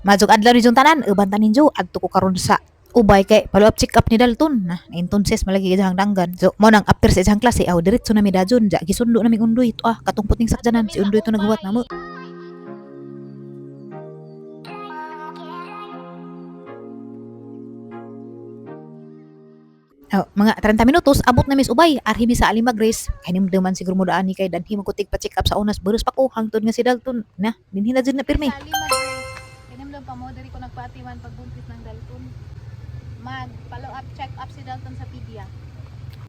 Majog adlaw ni jung tanan, uban tanin jo adto ko karon sa ubay kay follow up check up ni Dalton na entonces malagi jang danggan. So mo nang after sa jang klase aw diretso na mi dajon ja gisundo na mi undoy to katong puting sakjanan si undoy to naghuwat namo. Oh, mga 30 minutos abot na mis ubay arhi mi sa Alimagres hinimduman siguro mo daan ni kay danhi magkutig pa check up sa unas beres pa ko hangtod nga si Dalton na dinhi na jud na pirmi. Sa lima Grace, kinimlong pa mo diri ko nagpaatiman pagbuntis ng Dalton. Mag follow up check up si Dalton sa pedia.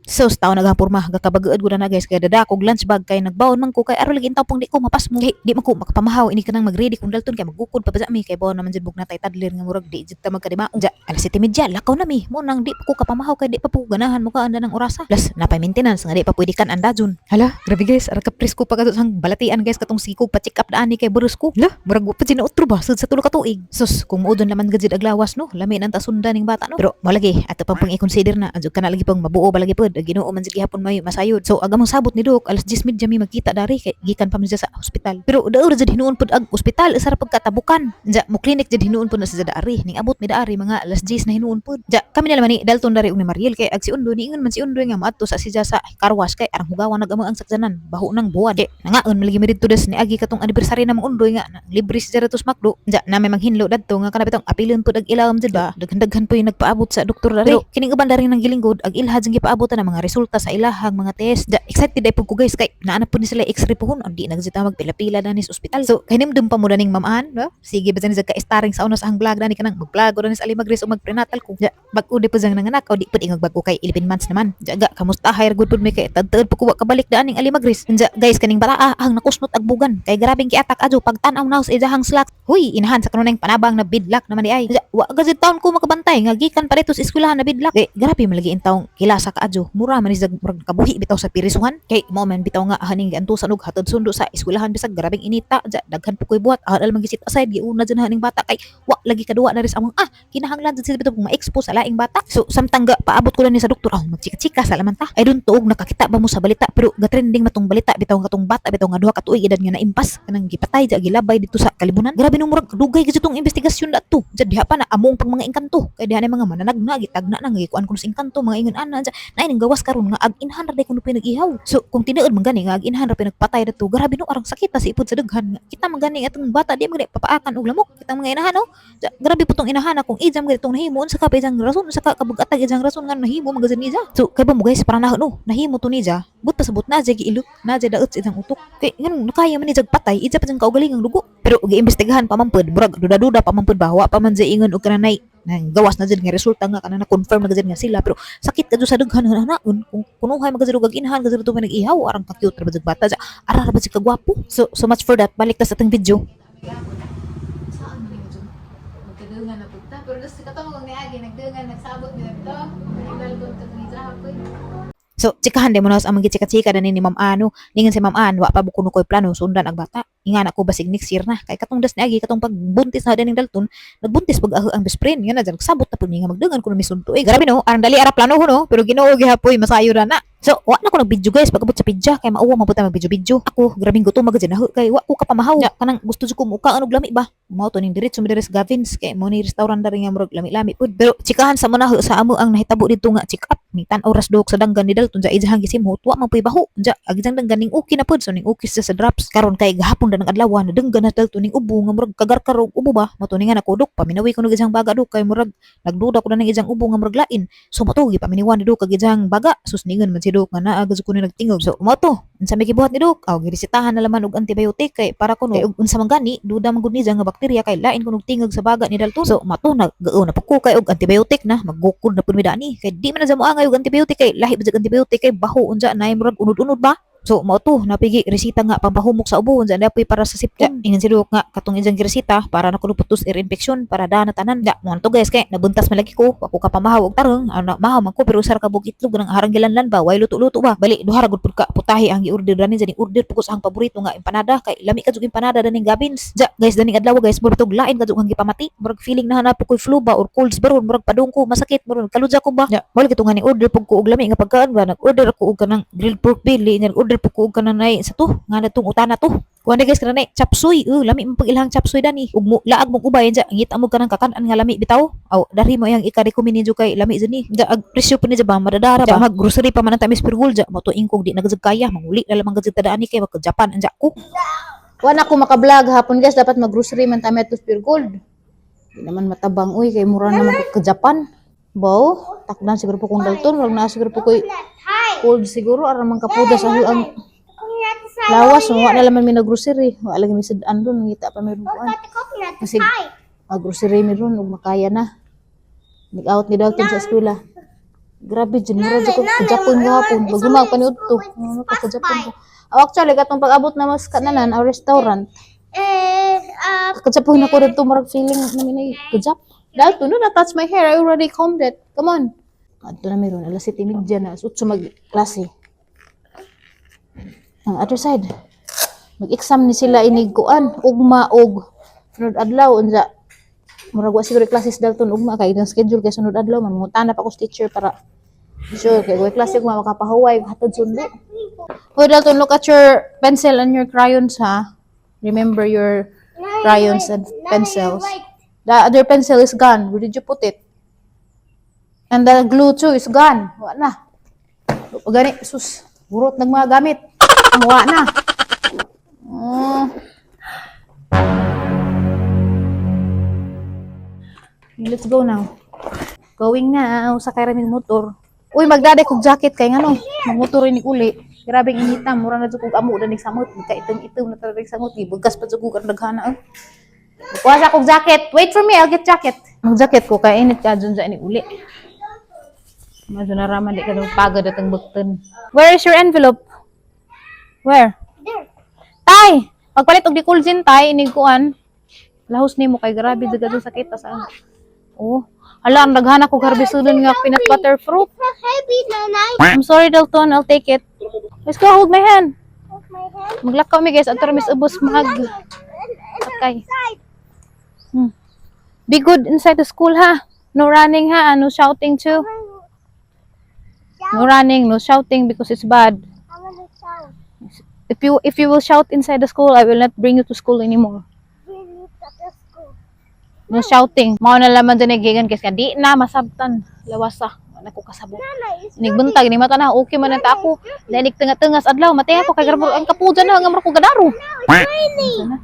Sus tao nagapurma gakabageud gud na guys kay dadakog lunch bag kay nagbaon man ko kay aron lagi intaw pong di ko mapas mo. Kay di man ko makapamahaw ini kanang magready kung Dalton kay magukod pa mi kay baon naman jud bug natay tadlir nga murag di jud ta magkadimaon. Ja alas 7:30 lakaw na mi mo nang di pa ko kapamahaw kay di pa po ganahan mo ka anda ng orasa. Plus napay maintenance nga di pa pwede kan anda jud. Hala grabe guys ara ka presko pa kadto sang balatian guys katong sikog pa check up daan ni kay burus ko. Lah murag wa pa jud na utro ba sud sa tulo ka tuig. Sus kung muudon laman gajud aglawas no lami nang tasundan ning bata no. Pero mo lagi ato pang i-consider na adyo kana lagi pang mabuo ba lagi pod Ginoo man jud hapon may masayod. So aga mong sabot ni Dok alas 10:30 mi magkita dari kay gikan pa mi sa ospital. Pero daur jud hinuon pud ag ospital usar pagkatabukan. Ja mo clinic jud hinuon pud na sa dari ning abot mi dari mga alas 10 na hinuon pud. Ja kami nila man ni Dalton dari ug ni Mariel kay ag si Undo ni ingon man si Undo nga maadto sa siya sa karwas kay arang hugawan nagamo ang sakjanan baho nang buwan. Kay nangaon malagi mi didto des ni agi katong anniversary na mong Undoy nga libre si Jaratos Makdo. Ja na may manghinlo dadto nga kana bitong apilon pud ag ilawom jud ba. Daghan-daghan po yung nagpaabot sa doktor dari. Pero kining uban dari nang gilinggod ag ilha jud gipaabotan ang mga resulta sa ilahang mga test. Ja, excited ay po ko guys kay naanap po ni sila x-ray po hun di nagsita magpila-pila na ni sa ospital. So kanimdum pa mo daning mamaan, no? Sige ba ni ka starring sa una sa hang vlog na ni kanang mag-vlog o ni sa Alimagres o mag-prenatal ko. Ja, bag-ude po jang nanganak o di pud ingag bag-o kay 11 months naman. Ja, ga kamusta hire good pud mi kay tad-tad po ko kabalik daan ning Alimagres. Ja, guys kaning baraa ang nakusnot ag bugan kay grabeng giatak adyo pag tan-aw na sa ijahang slot. Huy, inahan sa kanunay panabang na bidlak naman di ay. Ja, wa gazid taon ko makabantay nga gikan pa dito sa eskwelahan na bidlak. Kay grabe malagi intawong kilasa ka adyo. Mura man ni kabuhi bitaw sa pirisuhan kay mo man bitaw nga haning giantusan og hatod sundo sa eskwelahan bisag grabeng inita ja daghan po koy buhat ahal man gisit aside giuna jud haning bata kay wa lagi kaduwa na ris among kinahanglan jud sila bitaw ma-expose sa laing bata. So samtang paabot ko lang ni sa doktor magchika-chika sa laman ta ay dun tuog nakakita ba mo sa balita pero gatrending matong balita bitaw katong bata bitaw nga duha ka tuig edad nga naimpas kanang gipatay ja gilabay dito sa kalibunan. Grabe no murag dugay gid itong investigasyon dato ja diha pa na among pang mga engkanto kay diha na mga mananagna gitagna nang gikuan kuno sa engkanto mga ingon ana ja nay ning gawas karon nga ag inhan ra day kuno pinag-ihaw. So kung tinuod man gani nga ag inhan ra pinagpatay dato grabe no arang sakit ta si ipod sa daghan nga kita man gani atong bata di man papaakan og lamok kita mga inahan no. Ja, grabe putong inahan kung ijam gid itong nahimo unsa ka pa ijang rason unsa ka kabugatag ijang rason nga nahimo magazin niya. So kay ba mo guys para na no nahimo to niya but pa sabot na jay giilot na jay daot sa ijang utok kay nganong nakaya man ni jag patay ija pa jang kaugalingang dugo pero giimbestigahan pa man pud murag duda-duda pa man pud ba wa pa man jay ingon og kanay nang gawas na jud nga resulta nga kana na confirm na gid nga sila pero sakit kadto sa daghan nga hanaon kung kunuhay magazid og inhan gazid to nag-ihaw arang ka cute ra ba jag bata ja ara ra ba sig kagwapo. So much for that balik ta sa atong video. Saan mo yun? Magkadungan na punta. Pero gusto ka to kung niagi, nagdungan, nagsabot nila ito. Nagdungan ka ni Jahapoy. So chikahan de mo na sa among gichika-chika ni Ma'am Ano ningan si Ma'am An wa pa bukuno koy plano sundan ang bata ingan ako basig next year na kay katong das niagi katong pagbuntis na daning Dalton nagbuntis pag ang best friend nga na dyan sabot na pud mi nga magdungan kuno misunto grabe no arang dali ara plano ho no pero Ginoo gihapoy masayo ra na. So wa na ko nag-video guys pagabot sa pidya kay mauwa man pud ta mag-video ako grabing gutom magad na kay wa ko kapamahaw ya kanang gusto jud ko muka anog lami ba mao to ning diretso mi sa Gavins kay mo ni restaurant dari nga murag lami-lami pud pero chikahan sa muna sa amo ang nahitabo dito nga check up ni tan oras dok sa danggan ni Dalton ja ijahang gisimhot wa man puy baho ja agijang danggan ning okay na pud so ning okay sa drops karon kay gahapon na ng adlaw na denggan na Dalton ning ubo nga murag kagar-karog ubo ba mo to ning nga nakudok paminawi ko no gijang baga dok kay murag nagduda ko na ning ijang ubo nga murag lain so mo to gipaminiwan ni dok kag ijang baga sus ningon man si dok nga naa gud ko ni nagtingog so mo to unsa may gibuhat ni dok aw giresetahan na laman og antibiotic kay para kuno kay unsa man gani duda man gud ni nga bakterya kay lain kuno tingog sa baga ni Dalton so mato nagao na pagko kay og antibiotic na maggukod na pud mi dani kay di man na mo angay og antibiotic kay lahi ba antibiotic kay baho unsa nay murag unod-unod ba. So mao to napigi resita nga pampahumok sa ubo unsa dapoy para sa sipon ingon si dok nga katong ijang resita para na kuno putus ear infection para da na tanan da mo to guys kay nabuntas malagi ko ako ka pamahaw og tarong ana mahaw man ko pero usar ka bug itlog nang harang gilanlan ba way luto-luto ba bali duha ra gud pud ka putahi ang gi-order dani jani order pugos ang paborito nga empanada kay lami ka jud empanada daning Gavins ja guys daning adlaw guys murag lain ka jud ang gipamati murag feeling na hanap ko flu ba or colds baron murag padung ko masakit murag kaludya ko ba ja wala gito nga ni order pug ko og lami nga pagkaan ba nag order ako og kanang grilled pork belly order po ko kanang nay sa to nga natong utana to Kuha na guys kanang chapsuy. Lami mo pag ilahang chapsuy dani. Ug mo laag mong ubay ja ngita mo kanang kakan-an nga lami bitaw. Aw dari mo yang ika-recommend niyo kay lami zani. Da ag presyo pa ni ja ba madadara ba. Mag grocery pa man ang tamis per ja. Mo tuing kog di nagazag kaya manguli na lamang gazag tadaan ni kay wag Japan anja ko. Wala ko maka-vlog hapon guys, dapat mag-grocery man tayo to Pure Gold. Di naman matabang uy kay mura naman ko ka Japan. Bow, takdan siguro po kung dalton, wag na siguro po koy cold siguro aron man kapuda sa ang lawas, wala na laman mi nag-grocery. Wala lagi mi sad-an ron, ngita pa meron ko. Kasi mag-grocery mi ron ug makaya na. Nag-out ni dalton sa eskwela. Grabe dyan, mura dyan ko sa Japan gahapon. Bagumag paniud to. Ano ka sa Japan ko. Actually, katong pag-abot na mas kananan, ang restaurant. Katsapon na ko rin marag feeling namin ay kajap. Dahil to, no, na-touch my hair. I already combed it. Come on. Ito na meron. Alas 7:30 na. Utso mag-klase. Ang other side. Mag-exam ni sila iniguan. Ugma og. Sunod adlaw. Unsa. Murag wa siguro classes dalton ugma. Kaya yung schedule kay sunod adlaw. Manguntanap ako sa teacher para sure. Kaya yung klase ugma makapahuway. Hatod sundo. Hoy dalton, look at your pencil and your crayons ha. Remember your crayons and pencils. The other pencil is gone. Where did you put it? And the glue too is gone. Wala na. Gani, sus. Burot ng mga gamit. Wala na. Let's go now. Going now. Sakay raming motor. Uy, magdaday kong jacket kay ngano. Magmotor ni uli. Grabing initam. Mura na dyan kong amo. Danig samot. Ika-itim-itim na talagang samot. Bugas pa dyan kong naghana. Kuha sa akong jacket. Wait for me, I'll get jacket. Ang jacket ko, kaya init ka dyan dyan ni uli. Medyo naraman, di ka nung pagod at ang buktan. Where is your envelope? Where? There. Tay! Pagpalit og di kulzin, tay, iniguan. Lahos ni mo kay grabe, daga dyan sakit. Saan? Oh. Hala, ang naghana ko garbisunan nga peanut butter fruit. It's a heavy, Nanay. I'm sorry, Dalton, I'll take it. Let's go, hold my hand. Hold my hand. Maglakaw mi guys, at mis ubos mag. Okay. Be good inside the school ha. No running ha, no shouting too. No running, no shouting because it's bad. I want to shout. If you will shout inside the school, I will not bring you to school anymore. Really, at the school. No shouting. Mao na laman din gigan kasi di na masabtan. Lawasa. Wala ko kasabot. Nanay, it's Nigbuntag ni mata na okay man ta ako. Danig tinga-tingas adlaw matay ako kay garbo ang kapuja na nga ko gadaro. raining.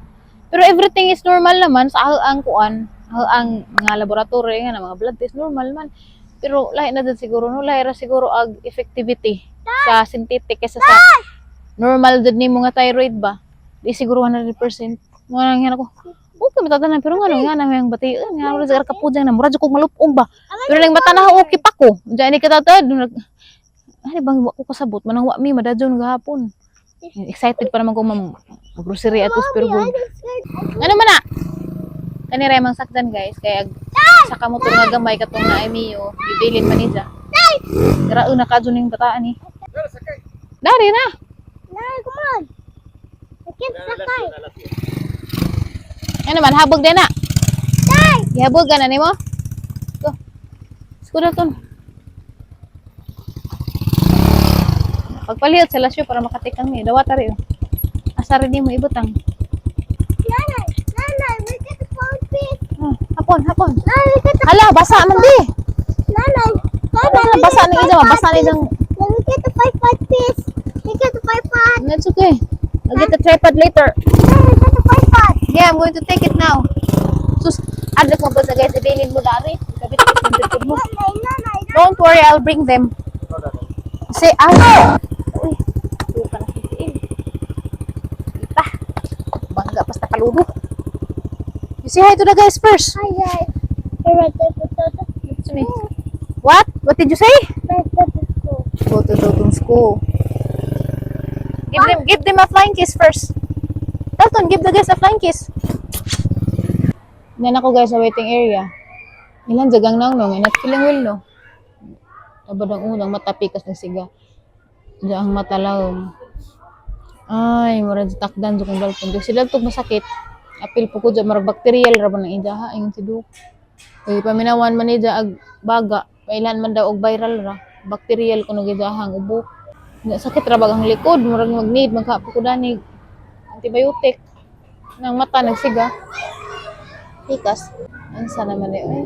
Pero everything is normal naman sa ang kuan, ang mga laboratory nga na mga blood test normal man. Pero lahi na dyan siguro no, lahi ra siguro ag effectivity sa synthetic kaysa sa normal dyan ni mga thyroid ba. Di siguro 100%. Mga nangyan ako. Okay matatanan pero nga yung batian nga wala sa kapudyan na mura jud kog malupong ba. Pero lang mata na okay pa ko. Diyan ni katatad. Ano bang wa ko kasabot manang wa mi madadyon gahapon. Excited pa naman ko mag-grocery at Spiro Gold. Ano man na? Kani ray mang sakdan guys kay sa kamotor nga gamay katong na Emio, bibilin man niya. Gara una ka ning bataan ni. Dari na. Nanay, come on. I can't sakay. Ano man habog din na. Ihabog ka na nimo? Go. Skuda ton. Pagpalihot sa lasyo para makatikang ni. Dawat ari. Asa rin mo ibutang. Nanay, we get the phone piece. Hapon. Nanay, we get the Hala, basa man di. Nanay. Hala, basa ni ija, basa ni ijang. Let me get the 5 piece. We get the 5. That's okay. I'll get the tripod later. Nanay, get the 5. Yeah, I'm going to take it now. Sus, adlok mo ba sa guys, ibilin mo dari. Kabit mo. Nanay. Don't worry, I'll bring them. Say, uy, buka na sitiin. Kita. Bangga, basta paludo. You say hi to the guys first. Hi guys. We're at the To me. What? What did you say? school. Go to Dalton school. Give them a flying kiss first. Dalton, give the guys a flying kiss. Yan ako guys sa waiting area. Ilan jagang nang nong, not feeling well no. Tabad ang unang matapikas ng siga. Diyan ang matalawom. Ay, mura takdan sa kong Dalton. Kasi Dalton masakit. Apil po ko dyan, marag bacterial raman ng idaha. Ayun si Duke. Kaya paminawan man niya ag baga. Pailan man daw og viral ra. Bacterial kuno gidahang ubo. Sakit ra bagang likod, murag mag-need magkapo ko danig. antibiotic ng mata nagsiga. Tikas. Ansa naman eh. Ay.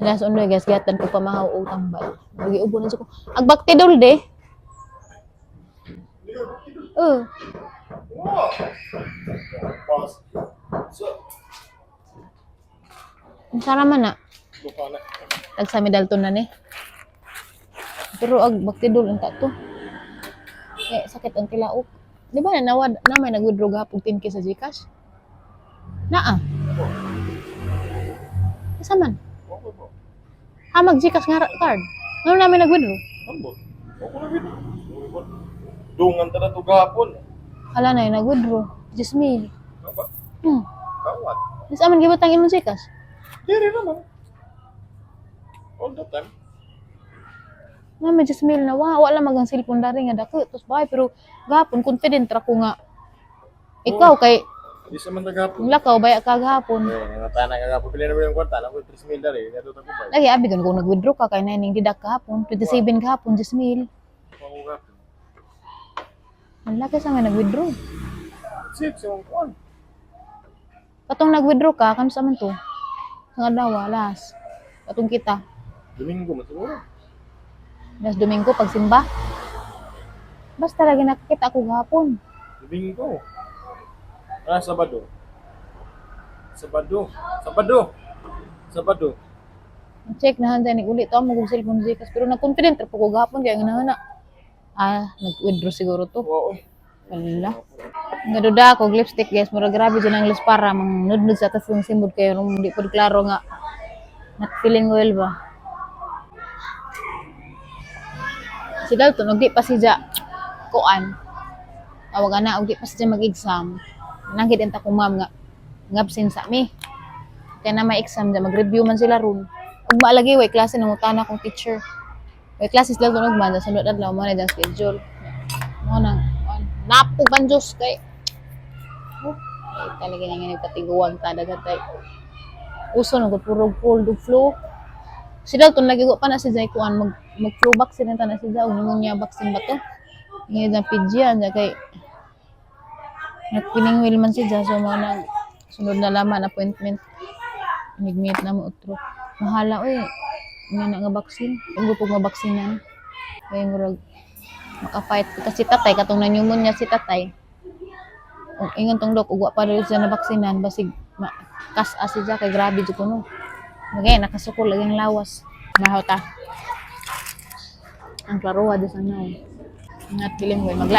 Last unoy guys, gatan ko pamahaw og tambal. Magiubo na ko. Ag Bactidol de. Unsa naman na? Tagsami dalton na ni. Pero ag Bactidol unta to. Sakit ang tilaok. Di ba nawad na may nag-withdraw gahapon 10K sa GCash? Naa. Asa man? Mag GCash nga card. Ano namin nag-withdraw? Ambot. Ako na rin. Dungan ta na to gahapon. Hala na nag-withdraw. 10,000. Kaba? Kawat. Isa man gibutang imong GCash. Diri naman. All the time. Nga may 10,000 na wala magang cellphone dari nga dako tos bahay pero gahapon confident ra ko nga ikaw kay Di sa man gahapon. lakaw baya ka gahapon. Nga tanang gahapon pili na mo yung kwarta, ako 3,000 dari, neto ta ko ba. Lagi abi gan kung nag-withdraw ka kay naning didak gahapon 27 gahapon 10,000. Ako gahapon. Ang laki sa nga nag-withdraw. Sip sa mong kuan. Katong nag-withdraw ka kansa man to? Nga daw alas. Katong kita. Domingo man siguro. Last Domingo pagsimba. Basta lagi nakakita ako gahapon. Domingo. Sabado. Sabado. Check na handa ni ulit to mo kung cellphone Gcash pero nag-confident ra po ko gahapon kaya nga nag-withdraw siguro to. Oo. Wala. Naduda ako lipstick guys, mura grabe dyan ang para mang nudnud sa atas ng simod kayo nung di po klaro nga not feeling well ba. Si Dalton, di pa siya kuan. Tawag na, di pa siya mag-exam. Nangkit enta ko ma'am nga ngabsin sa mi. Kaya na may exam dyan, mag-review man sila ron. Ug maalagi, way klase ng utana akong teacher. Way klase sila ito nagmanda, sunod at lang mo na dyan schedule. Mo nang, napog man Diyos kay. Ay, talaga nga nagpatiguan ta, dagatay. Uso nang purog cold ug flu. Si Dalton lagi ko pa na si Jai kuan mag-flu vaccine ta na si Jai ug pneumonia vaccine ba to? Ngayon na pidyan kay nagpiningwil man si Jai so mo nang sunod na laman appointment. Nigmeet na mo utro. Mahala oy. Nga na nga vaccine. Ug pug nga baksinan. Kay murag maka-fight kasi tatay katong na pneumonia si tatay. Ug ingon tong dok ug wa pa rin siya na baksinan basig kas-a si Jai kay grabe jud kuno. Magay, nakasukol lagi ang lawas. Mahaw ta. Ang klaruha di sa naw. Ingat kiling, magla.